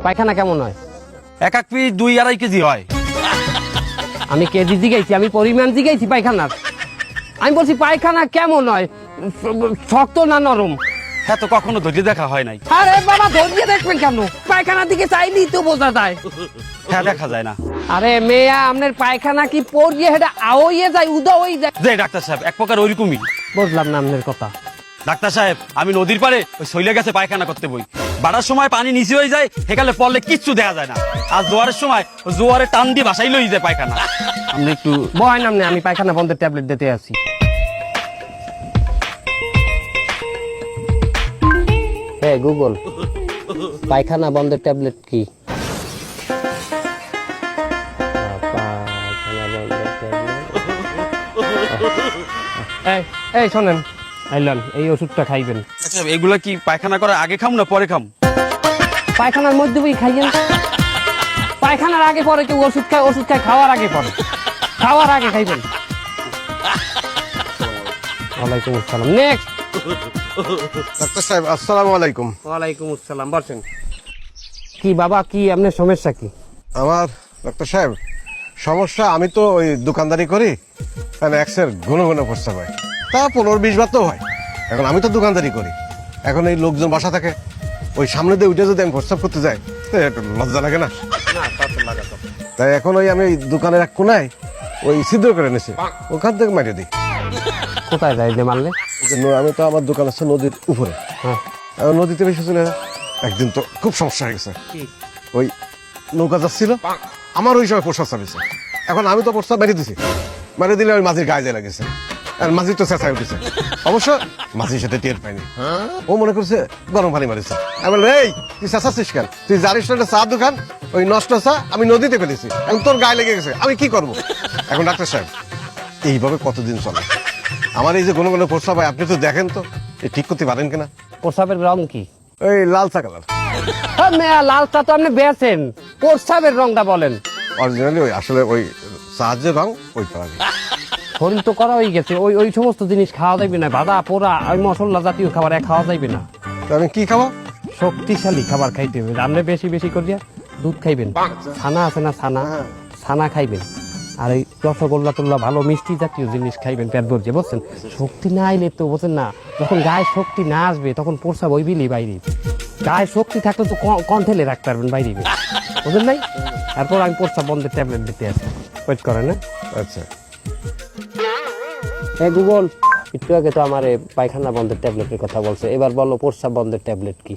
পায়খানা কেমন হয়? এক এক পিস 2-2.5 কেজি হয়। আমি কেজি জিগাইছি, আমি পরিমাণ জিগাইছি পায়খানার। আমি বলছি পায়খানা কেমন হয়, শক্ত না নরম? হ্যাঁ, তো কখনো ধৈর্য দেখা হয় নাই। আরে বাবা, ধরিয়ে দেখবেন কেন? পায়খানার দিকে চাইলেই তো বোঝা যায়। হ্যাঁ, দেখা যায় না। আরে মেয়া, আপনার পায়খানা কি পড়িয়ে হেটা আওয়ে যায়, উদা হয়ে যায়? যে ডাক্তার সাহেব, এক প্রকার ওইরকমই। বুঝলাম না আপনার কথা। ডাক্তার সাহেব, আমি নদীর পাড়ে ওই শৈলে গেছে পায়খানা করতে বই। বাড়ার সময় পানি নিচে হয়ে যায়, সেখানে পড়লে কিচ্ছু দেখা যায় না। আর জোয়ারের সময় জোয়ারে টান দিয়ে ভাসাই লই যায় পায়খানা। আপনি একটু বয় নামনে, আমি পায়খানা বন্ধের ট্যাবলেট দিতে আছি। হ্যাঁ গুগল, পায়খানা বন্ধের ট্যাবলেট কি? এই শোনেন, আইলান, এই ওষুধটা খাইবেন। আচ্ছা, এগুলা কি পায়খানা করার আগে খাম না পরে খাম? পায়খানার মধ্যে বই খাইয়েন। পায়খানার আগে পরে কেউ ওষুধ খায়? ওষুধ খায় খাওয়ার আগে পরে, খাওয়ার আগে খাইবেন। ওয়ালাইকুম আসসালাম। নেক্সট। ডাক্তার সাহেব আসসালামু আলাইকুম। ওয়ালাইকুম আসসালাম। বলছেন কি বাবা, কি আপনার সমস্যা কি? আমার ডাক্তার সাহেব সমস্যা, আমি তো ওই দোকানদারি করি, তাহলে এক্সের ঘন ঘন প্রস্তাব হয়, তা 15-20 বার তো হয়। এখন আমি তো দোকানদারি করি, এখন এই লোকজন বাসা থাকে, ওই সামনে দিয়ে উঠে যদি আমি প্রস্তাব করতে যাই তো একটু লজ্জা লাগে না? তাই এখন ওই আমি ওই দোকানের এক কোনায় ওই ছিদ্র করে নিয়েছি, ওখান থেকে মারিয়ে দিই। কোথায় যাই যে মারলে? আমি তো, আমার দোকান আছে নদীর উপরে, হ্যাঁ। এখন নদীতে বেশি চলে না। একদিন তো খুব সমস্যা হয়ে গেছে, ওই নৌকা যাচ্ছিল, আমার ওই সময় প্রস্তাব চাপিয়েছে। এখন আমি তো প্রস্তাব মেরে দিছি, মেরে দিলে ওই মাঝির গায়ে যায় লাগেছে, আর মাঝি তো চেঁচায় উঠেছে। অবশ্য মাঝির সাথে টের পাইনি, ও মনে করছে গরম পানি মারিছে। আমি বললাম, এই তুই চেঁচাচ্ছিস কেন? তুই জানিস না চা দোকান ওই নষ্ট চা আমি নদীতে ফেলেছি, এখন তোর গায়ে লেগে গেছে, আমি কি করবো? এখন ডাক্তার সাহেব এইভাবে কতদিন চলে? আমার এই যে কোনো কোনো প্রস্তাব হয়, আপনি তো দেখেন তো, ঠিক করতে পারেন কিনা? প্রস্রাবের রং কি? ওই লালচা কালার। লালটা তো আপনি বেছেন, প্রস্রাবের রংটা বলেন। অরিজিনালি ওই আসলে ওই সাহায্যের রং ওই পাওয়া শরীর তো করা হয়ে গেছে, ওই ওই সমস্ত জিনিস খাওয়া যাইবে না, ভাজা পোড়া ওই মশলা জাতীয় খাবার খাওয়া যাইবে না। আমি কি খাবো? শক্তিশালী খাবার খাইতে হবে। আপনি বেশি বেশি করিয়া দুধ খাইবেন, ছানা আছে না ছানা, ছানা খাইবেন, আর এই রসগোল্লা টোল্লা ভালো মিষ্টি জাতীয় জিনিস খাইবেন পেট ভরছে, বুঝছেন? শক্তি না আইলে তো বুঝছেন না, যখন গায়ে শক্তি না আসবে তখন প্রস্রাব ওই বিলি বাইরে। গায়ে শক্তি থাকলে তো কন্ঠেলে রাখতে পারবেন বাইরে, বুঝলেন নাই? তারপর আমি প্রস্রাব বন্ধের ট্যাবলেট দিতে আসি, ওয়েট করেন না? আচ্ছা, হ্যাঁ গুগল, একটু আগে তো আমার পায়খানা বন্ধের ট্যাবলেটের কথা বলছে, এবার বলো প্রস্রাব বন্ধের ট্যাবলেট কি?